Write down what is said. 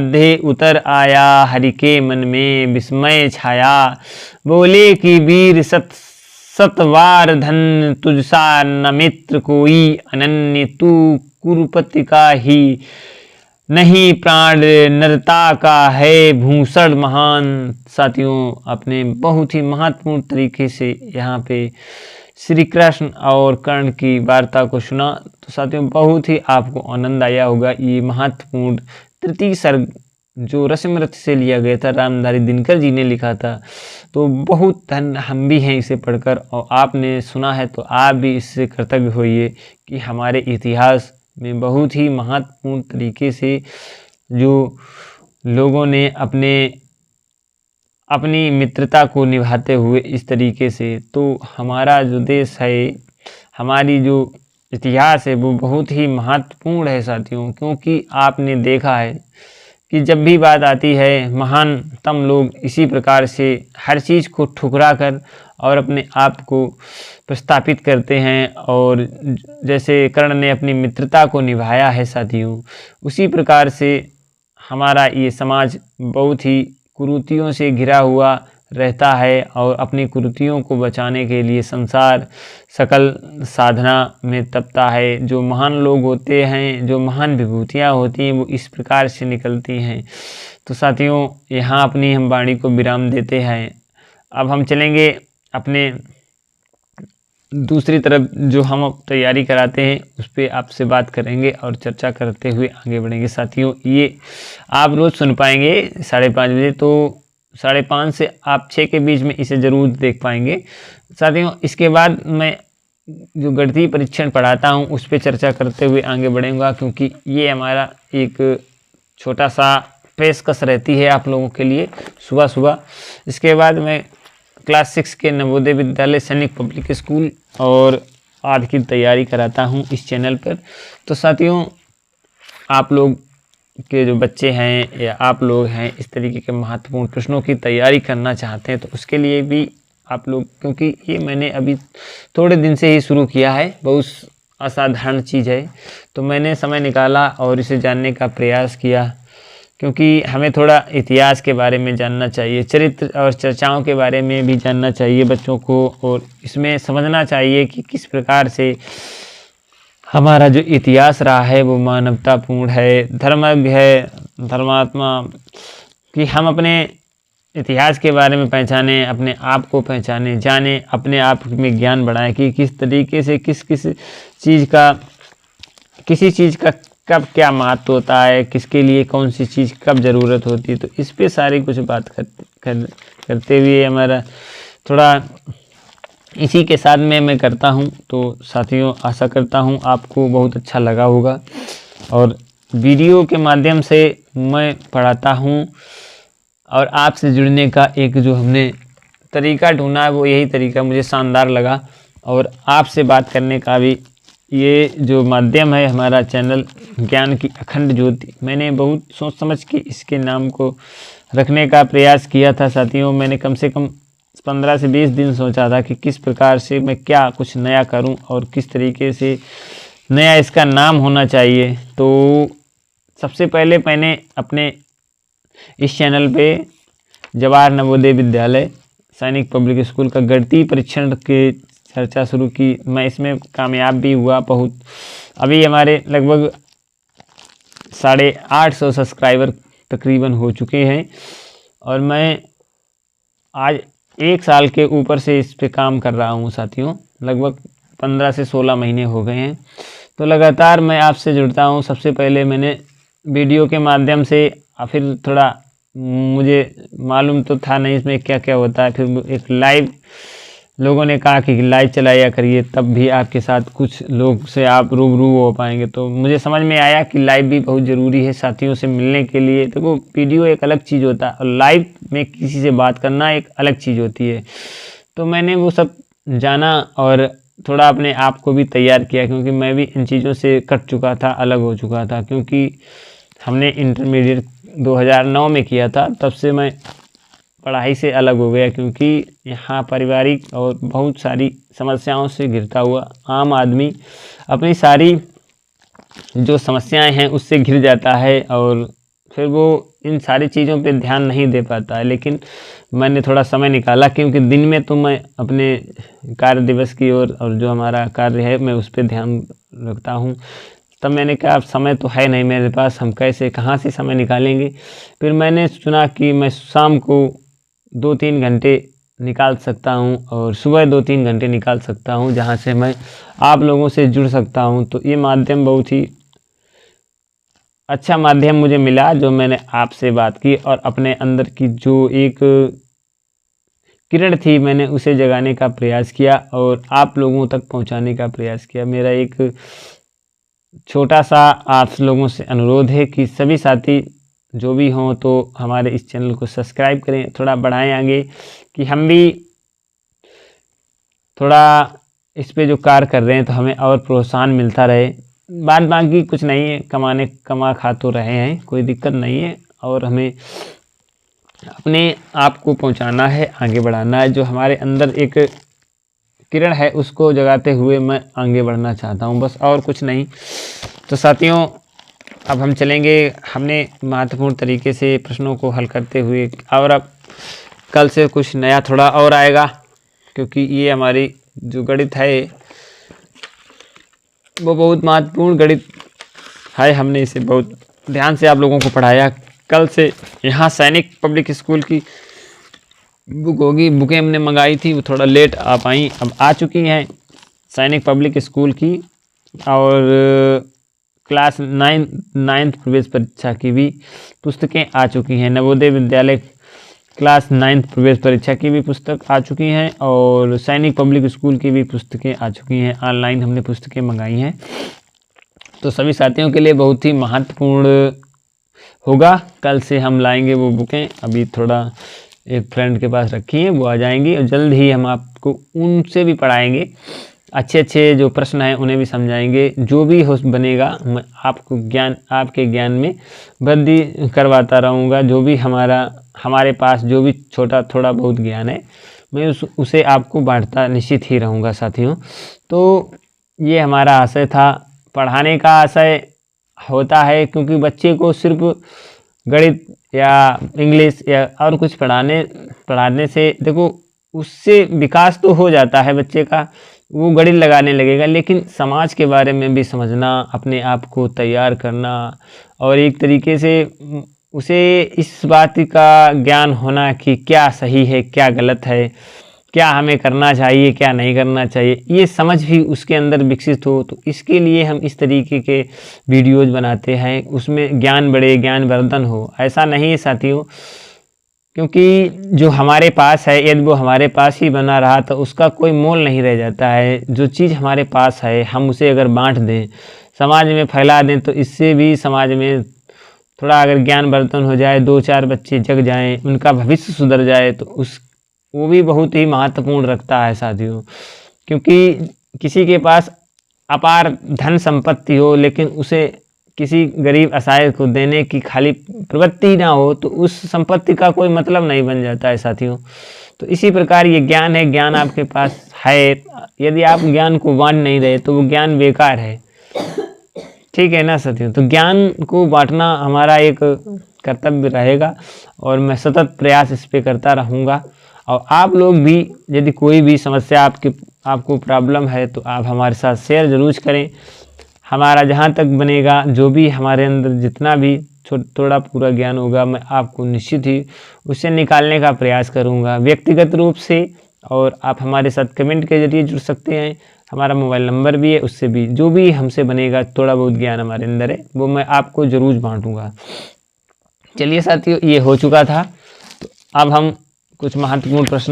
मध्य उतर आया, हरि के मन में विस्मय छाया। बोले कि वीर सतवार धन, तुझसा न मित्र कोई, अनन्य तू कुरुपति का ही नहीं, प्राण नरता का है भूषण महान। साथियों, आपने बहुत ही महत्वपूर्ण तरीके से यहाँ पे श्री कृष्ण और कर्ण की वार्ता को सुना। तो साथियों, बहुत ही आपको आनंद आया होगा। ये महत्वपूर्ण तृतीय सर्ग जो रसमरथ से लिया गया था, रामधारी दिनकर जी ने लिखा था। तो बहुत धन हम भी हैं इसे पढ़कर, और आपने सुना है तो आप भी इससे कृतज्ञ होइए कि हमारे इतिहास में बहुत ही महत्वपूर्ण तरीके से जो लोगों ने अपनी मित्रता को निभाते हुए इस तरीके से, तो हमारा जो देश है, हमारी जो इतिहास है, वो बहुत ही महत्वपूर्ण है साथियों। क्योंकि आपने देखा है कि जब भी बात आती है, महानतम लोग इसी प्रकार से हर चीज़ को ठुकरा कर और अपने आप को प्रस्थापित करते हैं। और जैसे कर्ण ने अपनी मित्रता को निभाया है साथियों, उसी प्रकार से हमारा ये समाज बहुत ही कुरीतियों से घिरा हुआ रहता है, और अपनी कुरीतियों को बचाने के लिए संसार सकल साधना में तपता है। जो महान लोग होते हैं, जो महान विभूतियाँ होती हैं, वो इस प्रकार से निकलती हैं। तो साथियों, यहाँ अपनी हम वाणी को विराम देते हैं। अब हम चलेंगे अपने दूसरी तरफ, जो हम तैयारी कराते हैं उस पर आपसे बात करेंगे और चर्चा करते हुए आगे बढ़ेंगे। साथियों, ये आप रोज़ सुन पाएंगे 5:30 बजे, तो 5:30 से आप 6 के बीच में इसे ज़रूर देख पाएंगे। साथियों, इसके बाद मैं जो गणितीय परीक्षण पढ़ाता हूँ उस पर चर्चा करते हुए आगे बढ़ूंगा, क्योंकि ये हमारा एक छोटा सा पेशकश रहती है आप लोगों के लिए सुबह सुबह। इसके बाद मैं क्लास 6 के नवोदय विद्यालय सैनिक पब्लिक स्कूल और आदि की तैयारी कराता हूँ इस चैनल पर। तो साथियों, आप लोग के जो बच्चे हैं या आप लोग हैं इस तरीके के महत्वपूर्ण प्रश्नों की तैयारी करना चाहते हैं, तो उसके लिए भी आप लोग, क्योंकि ये मैंने अभी थोड़े दिन से ही शुरू किया है, बहुत असाधारण चीज़ है, तो मैंने समय निकाला और इसे जानने का प्रयास किया। क्योंकि हमें थोड़ा इतिहास के बारे में जानना चाहिए, चरित्र और चर्चाओं के बारे में भी जानना चाहिए बच्चों को, और इसमें समझना चाहिए कि किस प्रकार से हमारा जो इतिहास रहा है वो मानवतापूर्ण है, धर्मज्ञ है, धर्मात्मा, कि हम अपने इतिहास के बारे में पहचानें, अपने आप को पहचानें, जानें, अपने आप में ज्ञान बढ़ाएं कि किस तरीके से किसी चीज़ का कब क्या महत्व होता है, किसके लिए कौन सी चीज़ कब ज़रूरत होती है। तो इस पे सारी कुछ बात करते हुए हमारा थोड़ा इसी के साथ में मैं करता हूँ। तो साथियों, आशा करता हूँ आपको बहुत अच्छा लगा होगा, और वीडियो के माध्यम से मैं पढ़ाता हूँ, और आपसे जुड़ने का एक जो हमने तरीका ढूंढा है वो यही तरीका मुझे शानदार लगा। और आपसे बात करने का भी ये जो माध्यम है हमारा चैनल ज्ञान की अखंड ज्योति, मैंने बहुत सोच समझ के इसके नाम को रखने का प्रयास किया था साथियों। मैंने कम से कम 15 से 20 दिन सोचा था कि किस प्रकार से मैं क्या कुछ नया करूं और किस तरीके से नया इसका नाम होना चाहिए। तो सबसे पहले मैंने अपने इस चैनल पे जवाहर नवोदय विद्यालय सैनिक पब्लिक स्कूल का गणितीय परीक्षण की चर्चा शुरू की। मैं इसमें कामयाब भी हुआ बहुत। अभी हमारे लगभग 850 सब्सक्राइबर तकरीबन हो चुके हैं, और मैं आज 1 साल के ऊपर से इस पे काम कर रहा हूँ साथियों। लगभग 15 से 16 महीने हो गए हैं। तो लगातार मैं आपसे जुड़ता हूँ। सबसे पहले मैंने वीडियो के माध्यम से, फिर थोड़ा मुझे मालूम तो था नहीं इसमें क्या क्या होता है, फिर एक लाइव लोगों ने कहा कि लाइव चलाया करिए, तब भी आपके साथ कुछ लोग से आप रूबरू हो पाएंगे। तो मुझे समझ में आया कि लाइव भी बहुत ज़रूरी है साथियों से मिलने के लिए। तो वो वीडियो एक अलग चीज़ होता है, और लाइव में किसी से बात करना एक अलग चीज़ होती है। तो मैंने वो सब जाना और थोड़ा अपने आप को भी तैयार किया, क्योंकि मैं भी इन चीज़ों से कट चुका था, अलग हो चुका था। क्योंकि हमने इंटरमीडिएट 2009 में किया था, तब से मैं पढ़ाई से अलग हो गया, क्योंकि यहाँ पारिवारिक और बहुत सारी समस्याओं से घिरता हुआ आम आदमी अपनी सारी जो समस्याएं हैं उससे घिर जाता है, और फिर वो इन सारी चीज़ों पे ध्यान नहीं दे पाता है, लेकिन मैंने थोड़ा समय निकाला क्योंकि दिन में तो मैं अपने कार्य दिवस की ओर और जो हमारा कार्य है मैं उस पर ध्यान रखता हूँ। तब मैंने कहा अब समय तो है नहीं मेरे पास, हम कैसे कहाँ से समय निकालेंगे। फिर मैंने सुना कि मैं शाम को 2-3 घंटे निकाल सकता हूँ और सुबह 2-3 घंटे निकाल सकता हूँ, जहाँ से मैं आप लोगों से जुड़ सकता हूँ। तो ये माध्यम बहुत ही अच्छा माध्यम मुझे मिला, जो मैंने आपसे बात की और अपने अंदर की जो एक किरण थी मैंने उसे जगाने का प्रयास किया और आप लोगों तक पहुंचाने का प्रयास किया। मेरा एक छोटा सा आप लोगों से अनुरोध है कि सभी साथी जो भी हों तो हमारे इस चैनल को सब्सक्राइब करें, थोड़ा बढ़ाएं आगे, कि हम भी थोड़ा इस पे जो कार्य कर रहे हैं तो हमें और प्रोत्साहन मिलता रहे। बात बाकी कुछ नहीं है, कमा खा तो रहे हैं, कोई दिक्कत नहीं है, और हमें अपने आप को पहुंचाना है, आगे बढ़ाना है। जो हमारे अंदर एक किरण है उसको जगाते हुए मैं आगे बढ़ना चाहता हूं, बस और कुछ नहीं। तो साथियों अब हम चलेंगे, हमने महत्वपूर्ण तरीके से प्रश्नों को हल करते हुए, और अब कल से कुछ नया थोड़ा और आएगा, क्योंकि ये हमारी जो गणित है वो बहुत महत्वपूर्ण गणित है। हमने इसे बहुत ध्यान से आप लोगों को पढ़ाया। कल से यहाँ सैनिक पब्लिक स्कूल की बुक होगी, बुकें हमने मंगाई थी, वो थोड़ा लेट आ पाई, अब आ चुकी हैं सैनिक पब्लिक स्कूल की, और क्लास 9th प्रवेश परीक्षा की भी पुस्तकें आ चुकी हैं। नवोदय विद्यालय क्लास 9th प्रवेश परीक्षा की भी पुस्तक आ चुकी हैं, और सैनिक पब्लिक स्कूल की भी पुस्तकें आ चुकी हैं। ऑनलाइन हमने पुस्तकें मंगाई हैं, तो सभी साथियों के लिए बहुत ही महत्वपूर्ण होगा। कल से हम लाएंगे वो बुकें, अभी थोड़ा एक फ्रेंड के पास रखी हैं, वो आ जाएंगी, और जल्द ही हम आपको उनसे भी पढ़ाएंगे। अच्छे अच्छे जो प्रश्न हैं उन्हें भी समझाएंगे। जो भी हो बनेगा मैं आपको आपके ज्ञान में वृद्धि करवाता रहूँगा। जो भी हमारे पास जो भी छोटा थोड़ा बहुत ज्ञान है मैं उसे आपको बांटता निश्चित ही रहूँगा साथियों। तो ये हमारा आशय था, पढ़ाने का आशय होता है, क्योंकि बच्चे को सिर्फ गणित या इंग्लिश या और कुछ पढ़ाने से देखो उससे विकास तो हो जाता है बच्चे का, वो गणित लगाने लगेगा, लेकिन समाज के बारे में भी समझना, अपने आप को तैयार करना, और एक तरीके से उसे इस बात का ज्ञान होना कि क्या सही है क्या गलत है, क्या हमें करना चाहिए क्या नहीं करना चाहिए, ये समझ भी उसके अंदर विकसित हो। तो इसके लिए हम इस तरीके के वीडियोज़ बनाते हैं, उसमें ज्ञान बढ़े, ज्ञानवर्धन हो। ऐसा नहीं है साथियों, क्योंकि जो हमारे पास है यदि वो हमारे पास ही बना रहा तो उसका कोई मोल नहीं रह जाता है। जो चीज़ हमारे पास है हम उसे अगर बांट दें, समाज में फैला दें, तो इससे भी समाज में थोड़ा अगर ज्ञानवर्धन हो जाए, 2-4 बच्चे जग जाएं, उनका भविष्य सुधर जाए, तो वो भी बहुत ही महत्वपूर्ण रखता है साथियों। क्योंकि किसी के पास अपार धन संपत्ति हो लेकिन उसे किसी गरीब असहाय को देने की खाली प्रवृत्ति ना हो, तो उस संपत्ति का कोई मतलब नहीं बन जाता है साथियों। तो इसी प्रकार ये ज्ञान है, ज्ञान आपके पास है, यदि आप ज्ञान को बांट नहीं रहे तो वो ज्ञान बेकार है, ठीक है ना साथियों। तो ज्ञान को बांटना हमारा एक कर्तव्य रहेगा, और मैं सतत प्रयास इस पे करता रहूँगा। और आप लोग भी यदि कोई भी समस्या आपको प्रॉब्लम है तो आप हमारे साथ शेयर ज़रूर करें। हमारा जहाँ तक बनेगा, जो भी हमारे अंदर जितना भी थोड़ा पूरा ज्ञान होगा, मैं आपको निश्चित ही उसे निकालने का प्रयास करूँगा व्यक्तिगत रूप से। और आप हमारे साथ कमेंट के जरिए जुड़ सकते हैं, हमारा मोबाइल नंबर भी है, उससे भी जो भी हमसे बनेगा थोड़ा बहुत ज्ञान हमारे अंदर है वो मैं आपको ज़रूर बांटूँगा। चलिए साथियों, ये हो चुका था, तो अब हम कुछ महत्वपूर्ण प्रश्न